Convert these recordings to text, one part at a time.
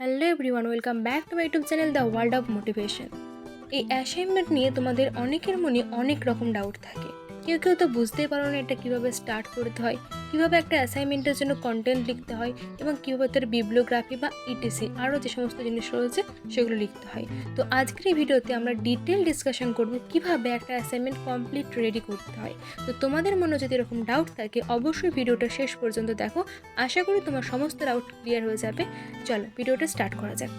Hello everyone, welcome back to my YouTube channel the world of motivation. এই assignment নিয়ে তোমাদের অনেকের মনে অনেক রকম ডাউট থাকে। কেউ কেউ তো বুঝতেই পারো না এটা কীভাবে স্টার্ট করতে হয়, কীভাবে একটা অ্যাসাইনমেন্টের জন্য কন্টেন্ট লিখতে হয় এবং কীভাবে তার বিবলিওগ্রাফি বা ইটিসি আরও যে সমস্ত জিনিস রয়েছে সেগুলো লিখতে হয়। তো আজকের এই ভিডিওতে আমরা ডিটেল ডিসকাশন করব কীভাবে একটা অ্যাসাইনমেন্ট কমপ্লিট রেডি করতে হয়। তো তোমাদের মনে যদি এরকম ডাউট থাকে অবশ্যই ভিডিওটা শেষ পর্যন্ত দেখো, আশা করি তোমার সমস্ত ডাউট ক্লিয়ার হয়ে যাবে। চলো ভিডিওটা স্টার্ট করা যাক।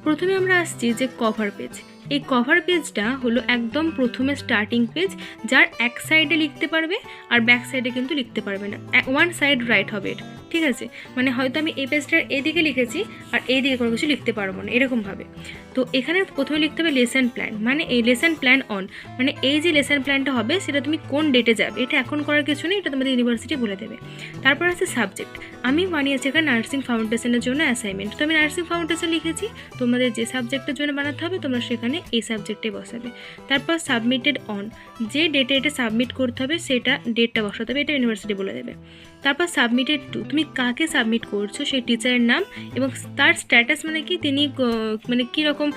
প্রথমে আমরা আসছি যে কভার পেজ। এই কভার পেজটা হলো একদম প্রথমে স্টার্টিং পেজ, যার এক সাইডে লিখতে পারবে আর ব্যাক সাইডে কিন্তু লিখতে পারবে না, ওয়ান সাইড রাইট হবে এটা, ঠিক আছে? মানে হয়তো আমি এই পেজটার এদিকে লিখেছি আর এইদিকে কোনো কিছু লিখতে পারবো না এরকমভাবে। তো এখানে প্রথমে লিখতে হবে লেসন প্ল্যান, মানে এই লেসন প্ল্যান অন, মানে এই যে লেসন প্ল্যানটা হবে সেটা তুমি কোন ডেটে যাবে, এটা এখন করার কিছু নেই, এটা তোমাদের ইউনিভার্সিটি বলে দেবে। তারপর আছে সাবজেক্ট। আমি বানিয়েছি এখানে নার্সিং ফাউন্ডেশনের জন্য অ্যাসাইনমেন্ট, তো আমি নার্সিং ফাউন্ডেশন লিখেছি। তোমাদের যে সাবজেক্টের জন্য বানাতে হবে তোমরা সেখানে এই সাবজেক্টে বসাবে। তারপর সাবমিটেড অন, যে ডেটে এটা সাবমিট করতে হবে সেটা ডেটটা বসাতে হবে, এটা ইউনিভার্সিটি বলে দেবে। তারপর সাবমিটেড টু, তুমি কাকে সাবমিট করছো সেই টিচারের নাম এবং তার স্ট্যাটাস, মানে কি তিনি মানে কীরকম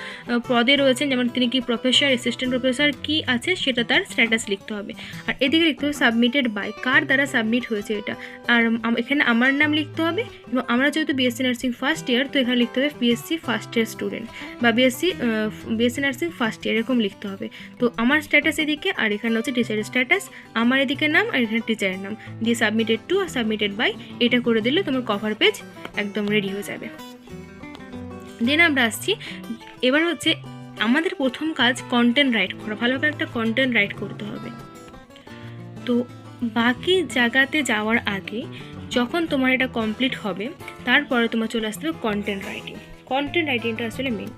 পদে রয়েছেন, যেমন তিনি কি প্রফেসর, অ্যাসিস্ট্যান্ট প্রফেসর কি আছে সেটা তার স্ট্যাটাস লিখতে হবে। আর এদিকে লিখতে হবে সাবমিটেড বাই, কার দ্বারা সাবমিট হয়েছে এটা। আর এখানে আমার নাম লিখতে হবে এবং আমরা যেহেতু বিএসসি নার্সিং ফার্স্ট ইয়ার, তো এখানে লিখতে হবে বিএসসি ফার্স্ট ইয়ার স্টুডেন্ট বা বিএসসি নার্সিং ফার্স্ট ইয়ার, এরকম লিখতে হবে। তো আমার স্ট্যাটাস এদিকে আর এখানে হচ্ছে টিচারের স্ট্যাটাস, আমার এদিকে নাম আর এখানে টিচারের নাম দিয়ে সাবমিটেড টু আর সাবমিটেড বাই এটা করে দিলে তোমার কভার পেজ একদম রেডি হয়ে যাবে। দেন আমরা আসছি, এবার হচ্ছে আমাদের প্রথম কাজ কন্টেন্ট রাইট করা, ভালোভাবে একটা কন্টেন্ট রাইট করতে হবে। তো বাকি জায়গাতে যাওয়ার আগে যখন তোমার এটা কমপ্লিট হবে তারপরে তোমার চলে আসতে হবে কন্টেন্ট রাইটিং। কন্টেন্ট রাইটিংটা আসলে মেন।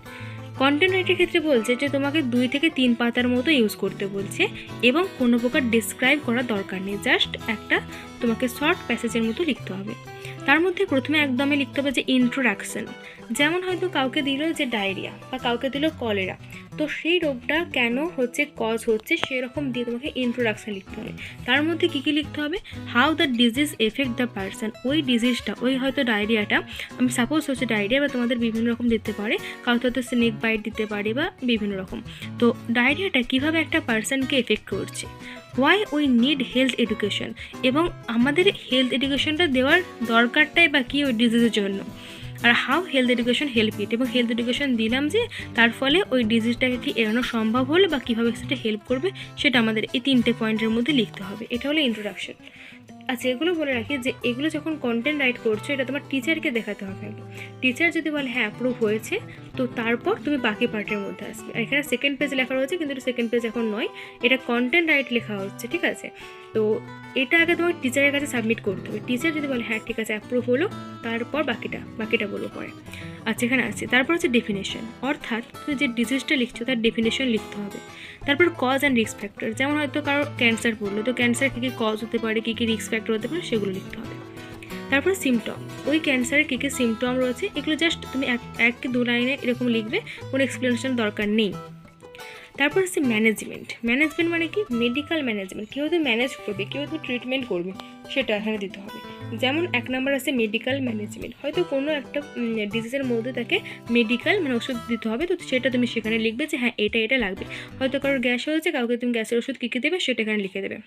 কন্টেন্ট রাইটিংয়ের ক্ষেত্রে বলছে যে তোমাকে 2 থেকে 3 পাতার মতো ইউজ করতে বলছে এবং কোনো প্রকার ডিসক্রাইব করার দরকার নেই, জাস্ট একটা তোমাকে শর্ট প্যাসেজের মতো লিখতে হবে। তার মধ্যে প্রথমে একদমই লিখতে হবে যে ইন্ট্রোডাকশন, যেমন হয়তো কাউকে দিল যে ডায়রিয়া বা কাউকে দিল কলেরা, তো সেই রোগটা কেন হচ্ছে, কজ হচ্ছে, সেরকম দিয়ে তোমাকে ইন্ট্রোডাকশন লিখতে হবে। তার মধ্যে কী কী লিখতে হবে, how the disease effect the person, ওই ডিজিজটা, ওই হয়তো ডায়রিয়াটা, আমি সাপোজ হচ্ছে ডায়রিয়া বা তোমাদের বিভিন্ন রকম দিতে পারে, কাউকে হয়তো স্নেক বাইট দিতে পারে বা বিভিন্ন রকম। তো ডায়রিয়াটা কীভাবে একটা পারসনকে এফেক্ট করছে, why we need health education, এবং আমাদের হেলথ এডুকেশনটা দেওয়ার দরকারটাই বা কী ওই ডিজিজের জন্য, আর how health education help it, এবং হেলথ এডুকেশন দিলাম যে তার ফলে ওই ডিজিজটাকে কি এড়ানো সম্ভব হলে বা কীভাবে সেটা হেল্প করবে, সেটা আমাদের এই 3টে পয়েন্টের মধ্যে লিখতে হবে। এটা হলো ইন্ট্রোডাকশন। আচ্ছা, এগুলো বলে রাখি যে এগুলো যখন কন্টেন্ট রাইট করছো এটা তোমার টিচারকে দেখাতে হবে। টিচার যদি বলে হ্যাঁ অ্যাপ্রুভ হয়েছে, তো তারপর তুমি বাকি পার্টের মধ্যে আসবে। আর এখানে সেকেন্ড পেজ লেখা রয়েছে, কিন্তু সেকেন্ড পেজ এখন নয়, এটা কন্টেন্ট রাইট লেখা হচ্ছে, ঠিক আছে? তো এটা আগে তোমার টিচারের কাছে সাবমিট করতে হবে। টিচার যদি বলে হ্যাঁ ঠিক আছে অ্যাপ্রুভ হলো, তারপর বাকিটা বলবো পরে। আচ্ছা, এখানে আছে। তারপর হচ্ছে ডেফিনেশন, অর্থাৎ তুমি যে ডিজিজটা লিখছো তার ডেফিনেশন লিখতে হবে। তারপর কজ অ্যান্ড রিস্ক ফ্যাক্টর, যেমন হয়তো কারো ক্যান্সার পড়লো, তো ক্যান্সার কী কী কজ হতে পারে, কী কী রিস্ক ফ্যাক্টর হতে পারে, সেগুলো লিখতে হবে। তারপর সিমটম, ওই ক্যান্সারের কী কী সিমটম রয়েছে, এগুলো জাস্ট তুমি এক কি 2 লাইনে এরকম লিখবে, কোনো এক্সপ্লেনেশন দরকার নেই। তারপর হচ্ছে ম্যানেজমেন্ট। ম্যানেজমেন্ট মানে কি, মেডিকেল ম্যানেজমেন্ট, কীভাবে তুমি ম্যানেজ করবে, কীভাবে তুমি ট্রিটমেন্ট করবে, সেটা এখানে দিতে হবে। যেমন 1 নম্বর আছে মেডিকেল ম্যানেজমেন্ট, হয়তো কোনো একটা ডিজিজের মধ্যে তাকে মেডিকেল মানে ওষুধ দিতে হবে, তো সেটা তুমি সেখানে লিখবে যে হ্যাঁ এটা লাগবে। হয়তো কারোর গ্যাস হয়েছে, কাউকে তুমি গ্যাসের ওষুধ কী কী দেবে সেটা এখানে লিখে দেবে।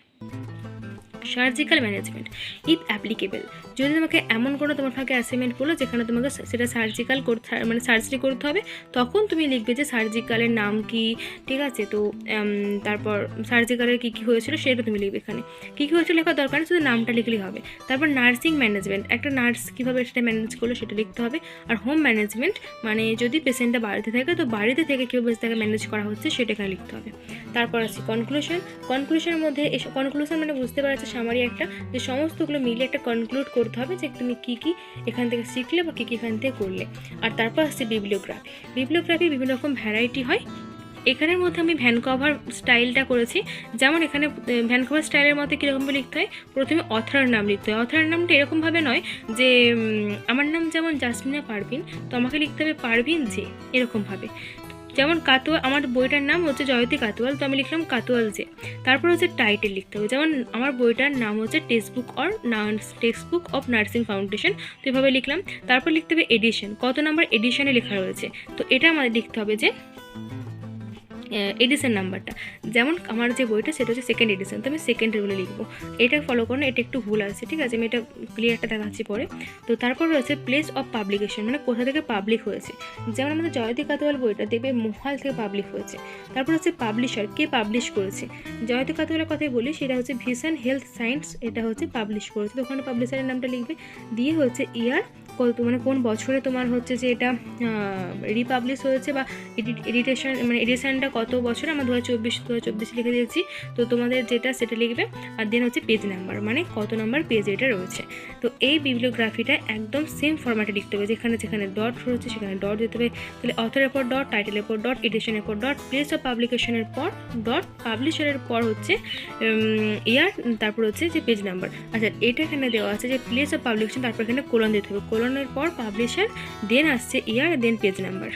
সার্জিক্যাল ম্যানেজমেন্ট ইফ অ্যাপ্লিকেবল, যদি তোমাকে এমন কোনো তোমার ফাঁকে অ্যাসাইনমেন্ট বলো যেখানে তোমাকে সেটা সার্জিক্যাল করতে মানে সার্জারি করতে হবে, তখন তুমি লিখবে যে সার্জিক্যালের নাম কি, ঠিক আছে? তো তারপর সার্জিক্যালের কী কী হয়েছিল সেটা তুমি লিখবে। এখানে কী কী হয়েছিল লেখার দরকার নেই, শুধু নামটা লিখলেই হবে। তারপর নার্সিং ম্যানেজমেন্ট, একটা নার্স কীভাবে সেটা ম্যানেজ করলো সেটা লিখতে হবে। আর হোম ম্যানেজমেন্ট মানে যদি পেশেন্টটা বাড়িতে থাকে, তো বাড়িতে থেকে কীভাবে তাকে ম্যানেজ করা হচ্ছে সেটা এখানে লিখতে হবে। তারপর আছে কনক্লুশন। কনক্লুশনের মধ্যে কনক্লুশন মানে বুঝতে পারছে সামারি একটা, যে সমস্তগুলো মিলে একটা কনক্লুড করতে হবে যে তুমি কী কী এখান থেকে শিখলে বা কী কী এখান থেকে করলে। আর তারপর আসছে বিবলিওগ্রাফি। বিবলিওগ্রাফি বিভিন্ন রকম ভ্যারাইটি হয়, এখানের মধ্যে আমি ভ্যান কভার স্টাইলটা করেছি। যেমন এখানে ভ্যান কভার স্টাইলের মধ্যে কীরকমভাবে লিখতে হয়, প্রথমে অথরের নাম লিখতে হয়। অথরের নামটা এরকমভাবে নয় যে আমার নাম যেমন জাসমিনা পারভিন, তো আমাকে লিখতে হবে পারভিন যে, এরকমভাবে। যেমন কাতোয়াল, আমার বইটার নাম হচ্ছে জয়তী কাতোয়াল, তো আমি লিখলাম কাতোয়াল যে। তারপর হচ্ছে টাইটেল লিখতে হবে, যেমন আমার বইটার নাম হচ্ছে text book of nursing foundation, তো এভাবে লিখলাম। তারপর লিখতে হবে এডিশন, কত নাম্বার এডিশনে লেখা রয়েছে, তো এটা আমাদের লিখতে হবে যে এডিশন নাম্বারটা। যেমন আমার যে বইটা সেটা হচ্ছে সেকেন্ড এডিশন, তো আমি সেকেন্ডের বলে লিখবো। এটা ফলো করুন, এটা একটু ভুল আছে, ঠিক আছে, আমি এটা ক্লিয়ারটা দেখাচ্ছি পরে। তো তারপর রয়েছে প্লেস অফ পাবলিকেশন, মানে কোথা থেকে পাবলিক হয়েছে। যেমন আমাদের জয়তী কাতোয়াল বইটা দেখবে মোহাল থেকে পাবলিক হয়েছে। তারপর হচ্ছে পাবলিশার, কে পাবলিশ করেছে। জয়তী কাতোয়ালের কথাই বলি, সেটা হচ্ছে ভিশন হেলথ সায়েন্স, এটা হচ্ছে পাবলিশ করেছে, তো ওখানে পাবলিশারের নামটা লিখবে। দিয়ে হচ্ছে ইয়ার কত, মানে কোন বছরে তোমার হচ্ছে যে এটা রিপাবলিশ হয়েছে, বা এডিশনটা কত বছর, আমরা 2024 লিখে দিয়েছি। তো তোমাদের যেটা সেটা লিখবে। আর দেন হচ্ছে পেজ নাম্বার, মানে কত নাম্বার পেজে এটা রয়েছে। তো এই বিবলিওগ্রাফিটা একদম সেম ফরম্যাটে লিখতে হবে, যেখানে যেখানে ডট রয়েছে সেখানে ডট দিতে হবে। তাহলে অথরের পর ডট, টাইটেলের পর ডট, এডিশনের পর ডট, প্লেস অফ পাবলিকেশনের পর ডট, পাবলিশারের পর হচ্ছে ইয়ার, তারপর হচ্ছে যে পেজ নাম্বার। আচ্ছা, এটা এখানে দেওয়া আছে যে প্লেস অফ পাবলিকেশন, তারপর এখানে কোলন দিতে হবে, কোলনের পর পাবলিশার, দেন আসছে ইয়ার, দেন পেজ নাম্বার।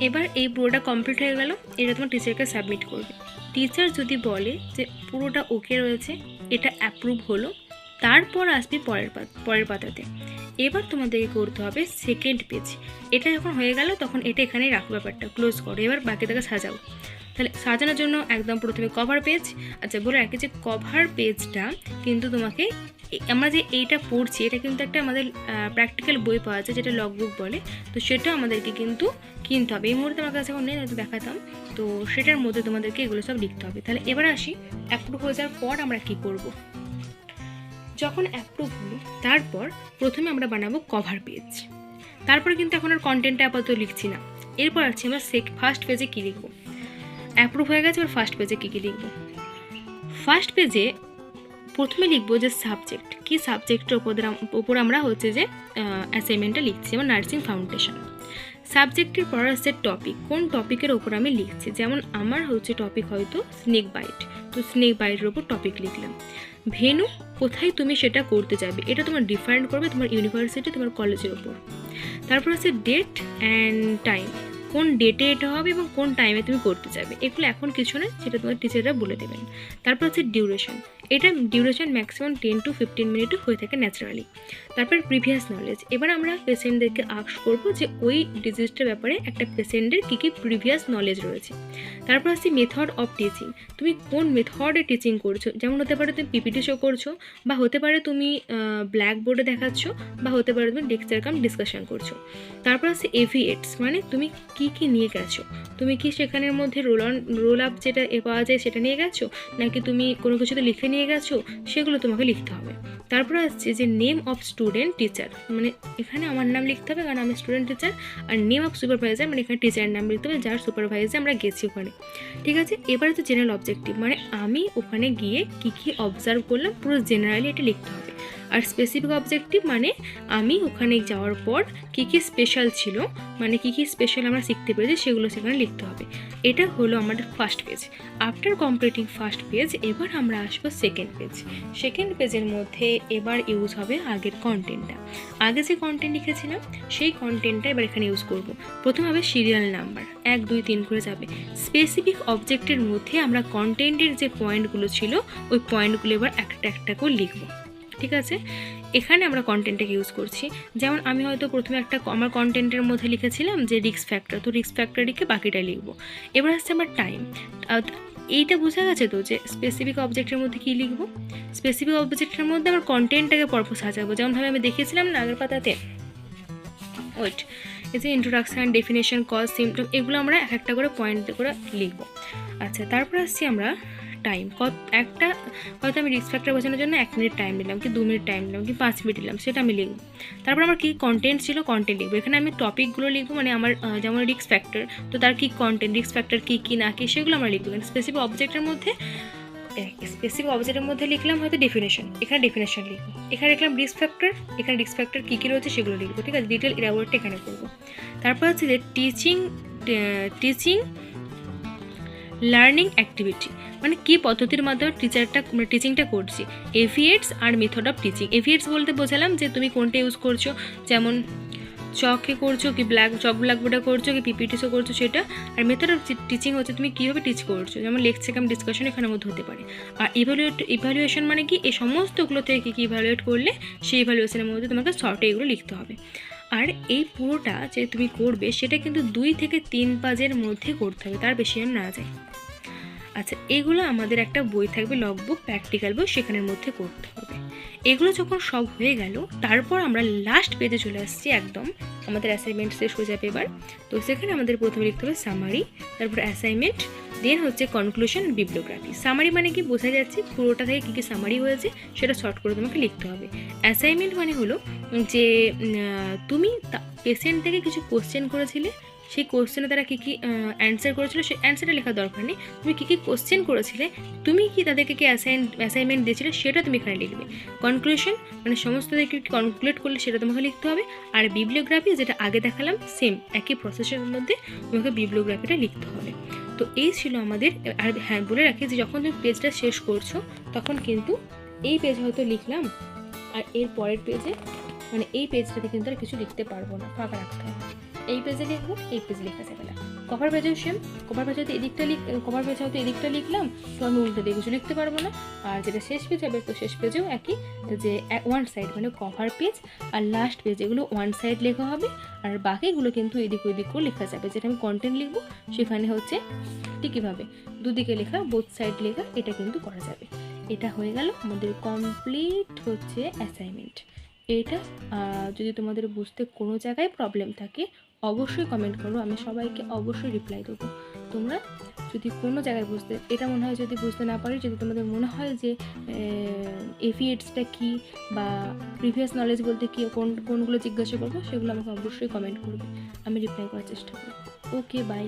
এবার এই পুরোটা কমপ্লিট হয়ে গেল, এটা তোমার টিচারকে সাবমিট করবে। টিচার যদি বলে যে পুরোটা ওকে রয়েছে, এটা অ্যাপ্রুভ হলো, তারপর আসবে পরের পাতাতে। এবার তোমাদেরকে করতে হবে সেকেন্ড পেজ। এটা যখন হয়ে গেল তখন এটা এখানেই রাখো, ব্যাপারটা ক্লোজ করো। এবার বাকিটাকে সাজাও। তাহলে সাজানোর জন্য একদম প্রথমে কভার পেজ। আচ্ছা, বলে রাখি যে কভার পেজটা কিন্তু তোমাকে, আমরা যে এইটা পড়ছি এটা কিন্তু একটা আমাদের প্র্যাকটিক্যাল বই পাওয়া যায়, যেটা লগবুক বলে, তো সেটা আমাদেরকে কিন্তু কিনতে হবে। এই মুহূর্তে আমার কাছে এখন নেই, হয়তো দেখাতাম, তো সেটার মধ্যে তোমাদেরকে এগুলো সব লিখতে হবে। তাহলে এবার আসি, অ্যাপ্রুভ হয়ে যাওয়ার পর আমরা কি করব। যখন অ্যাপ্রুভ হলো, তারপর প্রথমে আমরা বানাবো কভার পেজ। তারপরে কিন্তু এখন আর কন্টেন্টটা আপাতত লিখছি না। এরপর আসছি আমরা ফার্স্ট পেজে কী লিখবো। অ্যাপ্রুভ হয়ে গেছে, এবার ফার্স্ট পেজে কী কী লিখবো। ফার্স্ট পেজে প্রথমে লিখবো যে সাবজেক্ট, কি সাবজেক্টের ওপর আমরা হচ্ছে যে অ্যাসাইনমেন্টটা লিখছি, যেমন নার্সিং ফাউন্ডেশন। সাবজেক্টের পর আসছে টপিক, কোন টপিকের ওপর আমি লিখছি। যেমন আমার হচ্ছে টপিক হয়তো স্নেক বাইট, তো স্নেক বাইটের ওপর টপিক লিখলাম। ভেন্যু, কোথায় তুমি সেটা করতে যাবে, এটা তোমার ডিফাইন করবে তোমার ইউনিভার্সিটি, তোমার কলেজের ওপর। তারপর আছে ডেট অ্যান্ড টাইম, কোন ডেটে এটা হবে এবং কোন টাইমে তুমি করতে যাবে। এগুলো এখন কিছু না, সেটা তোমার টিচাররা বলে দেবেন। তারপর হচ্ছে ডিউরেশন, এটা ডিউরেশন ম্যাক্সিমাম 10 to 15 মিনিটও হয়ে থাকে ন্যাচারালি। তারপর প্রিভিয়াস নলেজ, এবার আমরা পেশেন্টদেরকে আস্ক করবো যে ওই ডিজিজটার ব্যাপারে একটা পেশেন্টের কী কী প্রিভিয়াস নলেজ রয়েছে। তারপর আসছে মেথড অফ টিচিং, তুমি কোন মেথডে টিচিং করছো, যেমন হতে পারে তুমি পিপিটি শো করছো, বা হতে পারে তুমি ব্ল্যাকবোর্ডে দেখাচ্ছ, বা হতে পারে তুমি লেকচার কাম ডিসকাশন করছো। তারপর আছে এভিএটস, মানে তুমি কি কি নিয়ে গেছো, তুমি কি সেখানের মধ্যে রোল আপ যেটা পাওয়া যায় সেটা নিয়ে গেছো, নাকি তুমি কোনো কিছুতে লিখে নিয়ে গেছো, সেগুলো তোমাকে লিখতে হবে। তারপর আসছে যে নেম অফ স্টুডেন্ট টিচার, মানে এখানে আমার নাম লিখতে হবে কারণ আমি স্টুডেন্ট টিচার। আর নেম অফ সুপারভাইজার, মানে এখানে টিচারের নাম লিখতে হবে যার সুপারভাইজার আমরা গেছি ওখানে, ঠিক আছে। এবারে তো জেনারেল অবজেক্টিভ, মানে আমি ওখানে গিয়ে কী কী অবজার্ভ করলাম পুরো জেনারেলি এটা লিখতে হবে। আর স্পেসিফিক অবজেক্টিভ, মানে আমি ওখানে যাওয়ার পর কী কী স্পেশাল ছিল, মানে কী কী স্পেশাল আমরা শিখতে পেরেছি সেগুলো সেখানে লিখতে হবে। এটা হলো আমাদের first page. After completing first page, এবার আমরা আসবো সেকেন্ড পেজ। সেকেন্ড পেজের মধ্যে এবার ইউজ হবে আগের কন্টেন্টটা। আগে যে কন্টেন্ট লিখেছিলাম সেই কন্টেন্টটা এবার এখানে ইউজ করব। প্রথমে হবে সিরিয়াল নাম্বার, 1 2 3 করে যাবে। স্পেসিফিক অবজেক্টের মধ্যে আমরা কন্টেন্টের যে পয়েন্টগুলো ছিল ওই পয়েন্টগুলো এবার একটা একটা করে লিখবো, ঠিক আছে। এখানে আমরা কন্টেন্টটাকে ইউজ করছি। যেমন আমি হয়তো প্রথমে আমার কন্টেন্টের মধ্যে লিখেছিলাম যে রিস্ক ফ্যাক্টর, তো রিস্ক ফ্যাক্টর লিখে বাকিটা লিখবো। এবার আসছে আমার টাইম। এইটা বোঝা গেছে তো যে স্পেসিফিক অবজেক্টের মধ্যে কী লিখবো। স্পেসিফিক অবজেক্টের মধ্যে আমার কন্টেন্টটাকে পরপর সাজাবো, যেমনভাবে আমি দেখিয়েছিলাম না আগের পাতাতে। এই যে ইন্ট্রোডাকশান, ডেফিনেশন, কজ, সিমটম, এগুলো আমরা এক একটা করে পয়েন্ট করে লিখবো। আচ্ছা, তারপর আসছি আমরা টাইম। একটা হয়তো আমি রিস্ক ফ্যাক্টর বোঝানোর জন্য 1 মিনিট টাইম দিলাম, কি 2 মিনিট টাইম দিলাম, কি 5 মিনিট দিলাম, সেটা আমি লিখবো। তারপর আমার কী কন্টেন্ট ছিল, কন্টেন্ট লিখবো। এখানে আমি টপিকগুলো লিখবো, মানে আমার যেমন রিস্ক ফ্যাক্টর, তো তার কী কন্টেন্ট, রিস্ক ফ্যাক্টর কী কী না কী সেগুলো আমরা লিখবো। স্পেসিফিক অবজেক্টের মধ্যে লিখলাম হয়তো ডেফিনেশন, এখানে ডেফিনেশন লিখবো। এখানে লিখলাম রিস্ক ফ্যাক্টর কী কী রয়েছে সেগুলো লিখবো, ঠিক আছে। ডিটেল ইলাবোরেটটা এখানে করবো। তারপর হচ্ছে যে টিচিং লার্নিং অ্যাক্টিভিটি, মানে কী পদ্ধতির মাধ্যমে টিচিংটা করছি। এভিএটস আর মেথড অফ টিচিং। এভিএটস বলতে বোঝালাম যে তুমি কোনটা ইউজ করছো, যেমন চকে করছো কি ব্ল্যাকবোর্ডে করছো কি পিপিটিসও করছো সেটা। আর মেথড অফ টিচিং হচ্ছে তুমি কীভাবে টিচ করছো, যেমন লেকচার কাম ডিসকাশন এখানের মধ্যে হতে পারে। আর ইভ্যালুয়েশন মানে কি, এই সমস্তগুলো থেকে কী কী ইভ্যালুয়েট করলে সেই ইভ্যালুয়েশনের মধ্যে তোমাকে শর্টে এগুলো লিখতে হবে। আর এই পুরোটা যে তুমি করবে সেটা কিন্তু 2 থেকে 3 পেজের মধ্যে করতে হবে, তার বেশি আর না যায়। আচ্ছা, এগুলো আমাদের একটা বই থাকবে লগবুক, প্র্যাকটিক্যাল বই, সেখানের মধ্যে করতে হবে। এগুলো যখন সব হয়ে গেল, তারপর আমরা লাস্ট পেজে চলে আসছি, একদম আমাদের অ্যাসাইনমেন্ট শেষ হয়ে যাবে এবার। তো সেখানে আমাদের প্রথমে লিখতে হবে সামারি, তারপর অ্যাসাইনমেন্ট, দেন হচ্ছে কনক্লুশন, বিবলিওগ্রাফি। সামারি মানে কি, বোঝা যাচ্ছে পুরোটা থেকে কী কী সামারি হয়েছে সেটা শর্ট করে তোমাকে লিখতে হবে। অ্যাসাইনমেন্ট মানে হলো যে তুমি পেশেন্ট থেকে কিছু কোশ্চেন করেছিলে, সেই কোশ্চেনে তারা কী কী অ্যান্সার করেছিল সেই অ্যান্সারটা লেখার দরকার নেই, তুমি কী কী কোশ্চেন করেছিলে, তুমি কি তাদেরকে কি অ্যাসাইনমেন্ট দিয়েছিলে সেটা তুমি এখানে লিখবে। কনক্লুশন মানে সমস্ত থেকে কনক্লুড করলে সেটা তোমাকে লিখতে হবে। আর বিবলিওগ্রাফি, যেটা আগে দেখালাম সেম একই প্রসেসের মধ্যে তোমাকে বিবলিওগ্রাফিটা লিখতে হবে। তো এই ছিল আমাদের। আর হ্যাঁ, বলে রাখি যে যখন তুমি পেজটা শেষ করছো তখন কিন্তু এই পেজ হয়তো লিখলাম, আর এর পরের পেজে মানে এই পেজটাতে কিন্তু আর কিছু লিখতে পারবো না, ফাঁকা রাখতে হবে। এই পেজে লিখবো, এই পেজে লেখা যাবে না। কভার পেজেও সেম, কভার পেজ হয়তো এদিকটা লিখলাম, তো আমি উল্টো দিয়ে কিছু লিখতে পারবো না। আর যেটা শেষ পেজ হবে, তো শেষ পেজেও একই, যে ওয়ান সাইড মানে কভার পেজ আর লাস্ট পেজ এগুলো ওয়ান সাইড লেখা হবে, আর বাকিগুলো কিন্তু এদিক ওদিক করে লেখা যাবে। যেটা আমি কন্টেন্ট লিখবো সেখানে হচ্ছে ঠিকইভাবে দুদিকে লেখা, বোথ সাইড লেখা, এটা কিন্তু করা যাবে। এটা হয়ে গেল আমাদের কমপ্লিট হচ্ছে অ্যাসাইনমেন্ট। এটা যদি তোমাদের বুঝতে কোনো জায়গায় প্রবলেম থাকে অবশ্যই কমেন্ট করো, আমি সবাইকে অবশ্যই রিপ্লাই দেবো। তোমরা যদি কোনো জায়গায় বুঝতে, এটা মনে হয় যদি বুঝতে না পারি, যদি তোমাদের মনে হয় যে এফিএটসটা কী বা প্রিভিয়াস নলেজ বলতে কী, কোনগুলো জিজ্ঞাসা করবো, সেগুলো আমাকে অবশ্যই কমেন্ট করবে, আমি রিপ্লাই করার চেষ্টা করব। ওকে, বাই।